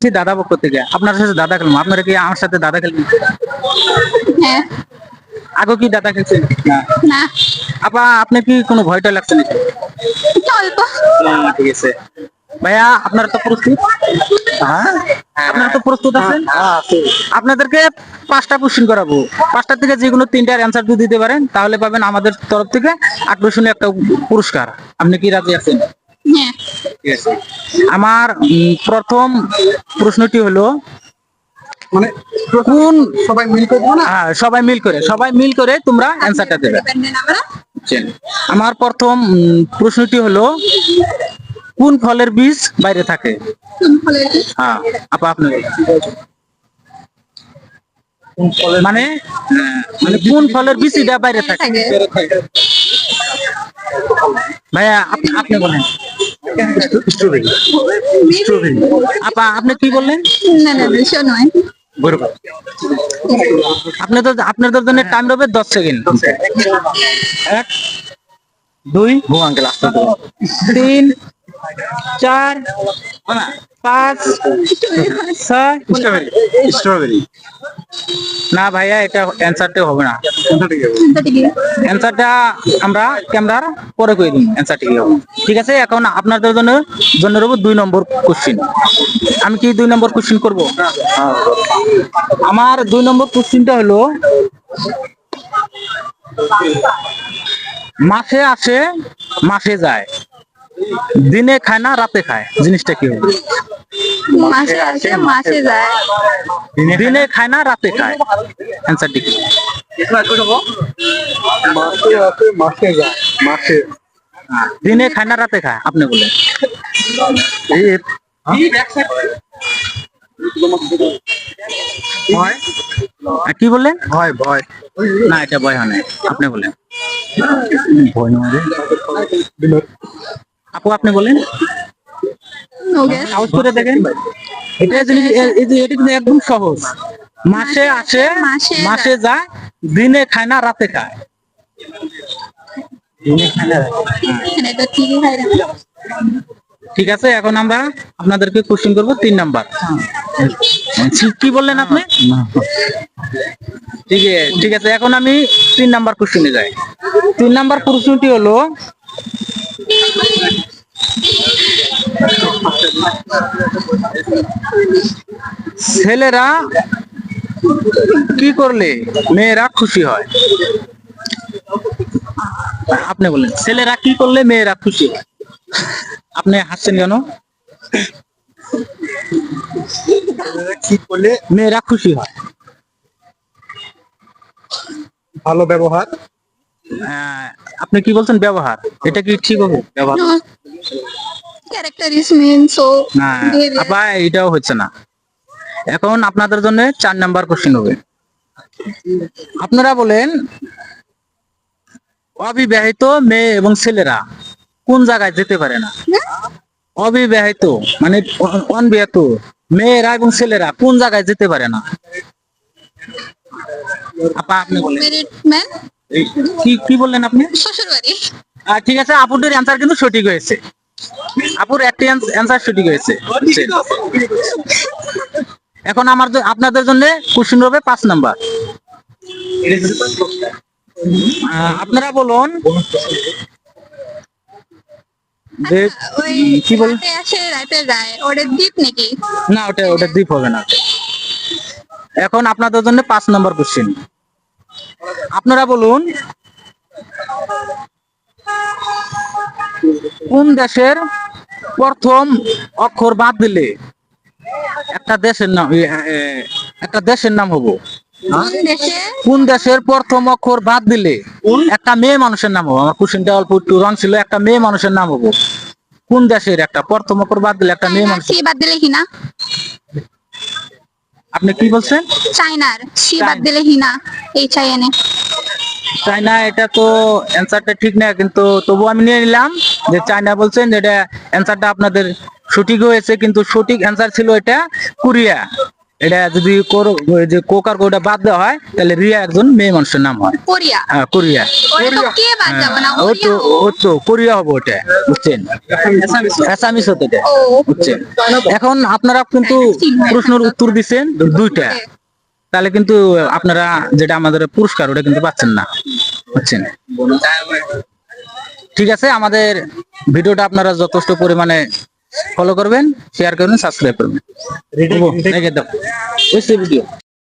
দাদা পক্ষ থেকে আপনার সাথে দাদা খেলবো, আপনারা কি আমার সাথে দাদা খেলবেন? হ্যাঁ। আগে কি দাদা খেলছেন? না। না। আপা আপনি কি কোনো ভয়টা লাগছে নাকি? অল্প। ঠিক আছে ভাইয়া, আপনার তো প্রস্তুত? হ্যাঁ, আপনারা তো প্রস্তুত আছেন? আপনাদেরকে 5টা কোশ্চেন করাবো, 5টার থেকে যে কোনো 3টার অ্যান্সার যদি দিতে পারেন তাহলে পাবেন আমাদের তরফ থেকে আকর্ষণীয় একটা পুরস্কার। আপনি কি রাজি আছেন? হ্যাঁ। ঠিক আছে। আমার প্রথম প্রশ্নটি হলো, মানে কোন সবাই মিল করে দেবো না? হ্যাঁ, সবাই মিল করে তোমরা অ্যান্সারটা দেবে। বুঝছেন? আমার প্রথম প্রশ্নটি হলো, কোন ফলের বীজ বাইরে থাকে? হ্যাঁ, আপা আপনি বলুন। মানে মানে কোন ফলের বীজ এটা বাইরে থাকে? ভাইয়া আপনি বলেন। স্ট্রবেরি। স্ট্রবেরি। আপা আপনি কি বললেন? না না না, শোনোয়। বরকত। আপনাদের জন্য টাইম হবে 10 সেকেন্ড। 1 2 আঙ্কেল আসতে 3 4 5 6। স্ট্রবেরি। স্ট্রবেরি। না ভাইয়া, এটা অ্যান্সারটা হবে না। ঠিক আছে। অ্যান্সারটা আমরা ক্যামেরার পরে করে দিন, অ্যান্সারটা কি হবে। ঠিক আছে, এখন আপনাদের জন্য রব 2 নম্বর কোশ্চেন। আমি কি 2 নম্বর কোশ্চেন করব? আমার 2 নম্বর কোশ্চেনটা হলো, মাসে আসে মাসে যায়, দিনে খায় না রাতে খায়, জিনিসটা কি হবে? মাসে আসে মাসে যায়। দিনে খায় না রাতে খায়, অ্যান্সারটা কি? মাসে আছে মাসে যায়। মাসে দিনে খায় না রাতে খায়, আপনি বলেন। ভয়। কি বললেন? ভয় ভয়। না, এটা ভয় হয় না, আপনি বলেন। ভয় মানে আপু আপনি বলেন। No guess. সাহস করে দেখেন, এটা জিনিস এটা কিন্তু একদম সহজ। মাসে আসে মাসে যায়, দিনে খায় না রাতে খায়। দিনে খায় না রাতে খায়। এটা ঠিকই হয় না। ঠিক আছে, এখন আমরা আপনাদেরকে কোশ্চেন করবো 3 নাম্বার। কি বললেন আপনি? ঠিক আছে, এখন আমি 3 নাম্বার কোশ্চেনে যাই। 3 নাম্বার প্রশ্নটি হলো, ছেলেরা কি করলে মেয়েরা খুশি হয়? আপনি বলেন, ছেলেরা কি করলে মেয়েরা খুশি হয়? আপনি হাসছেন কেন? কি করলে মেয়েরা খুশি হয়? ভালো ব্যবহার। আপনি কি বলছেন ব্যবহার? এটা কি ঠিক হবে ব্যবহার? No. Character is mean, so না behavior. আপা, এটাও হচ্ছে না। এখন আপনাদের জন্য 4 নাম্বার কোশ্চেন হবে। আপনারা বলেন, অবিবাহিত মেয়ে এবং ছেলেরা কোন জায়গায় যেতে পারে না? অবিবাহিত মানে অনবিবাহিত মেয়েরা এবং ছেলেরা কোন জায়গায় যেতে পারে না? আপা আপনি বলেন। Married man, কি বললেন আপনি? শ্বশুর বাড়ি। ঠিক আছে, আপুদের অ্যান্সার কিন্তু সঠিক হয়েছে। আপুর একটা অ্যান্সার সঠিক হয়েছে। বুঝছেন? এখন আপনাদের জন্য কোশ্চেন হবে 5 নাম্বার। আপনারা বলুন যে ওই কি বল, রাতে আসে রাতে যায়, ওটা দ্বীপ নাকি? না ওটা দ্বীপ হবে না। এখন আপনাদের জন্য 5 নম্বর কোশ্চেন। আপনারা বলুন, কোন দেশের প্রথম অক্ষর বাদ দিলে একটা দেশের নাম হবো? কোন দেশে? কোন দেশের প্রথম অক্ষর বাদ দিলে একটা মেয়ে মানুষের নাম হবো? আমার কোশ্চেনটা অল্প একটু রং ছিল। একটা মেয়ে মানুষের নাম হবো, কোন দেশের একটা প্রথম অক্ষর বাদ দিলে একটা মেয়ে চায়নার মানুষ? সি বাদ দিলে হিনা। আপনি কি বলছেন? চায়নার সি বাদ দিলে হিনা, HINA। চায়না, এটা তো অ্যান্সারটা ঠিক না, কিন্তু তবু আমি নিয়ে নিলাম যে চায়না বলছেন, যেটা অ্যান্সারটা আপনাদের সঠিক হয়েছে, কিন্তু সঠিক অ্যান্সার ছিল এটা কোরিয়া। এটা যদি ওই যে কোকার কোটা বাদ দেওয়া হয় তাহলে রিয়া একজন মেয়ে মানুষের নাম হয়। কোরিয়া। হ্যাঁ, কোরিয়া। ওটা তো কে বাদ যাবে না, ও তো ওরিয়া। ও তো কোরিয়া হবে ওটা, বুঝছেন? অ্যাসামিস হতে এটা, ও বুঝছেন? এখন আপনারা কিন্তু প্রশ্নের উত্তর দিচ্ছেন দুইটা, তাহলে কিন্তু আপনারা যেটা আমাদের পুরস্কার ওটা কিন্তু পাচ্ছেন না, বুঝছেন? ঠিক আছে, আমাদের ভিডিওটা আপনারা যথেষ্ট পরিমাণে ফলো করবেন, শেয়ার করবেন, সাবস্ক্রাইব করবেন। রেখে দাও, ওই ভিডিও।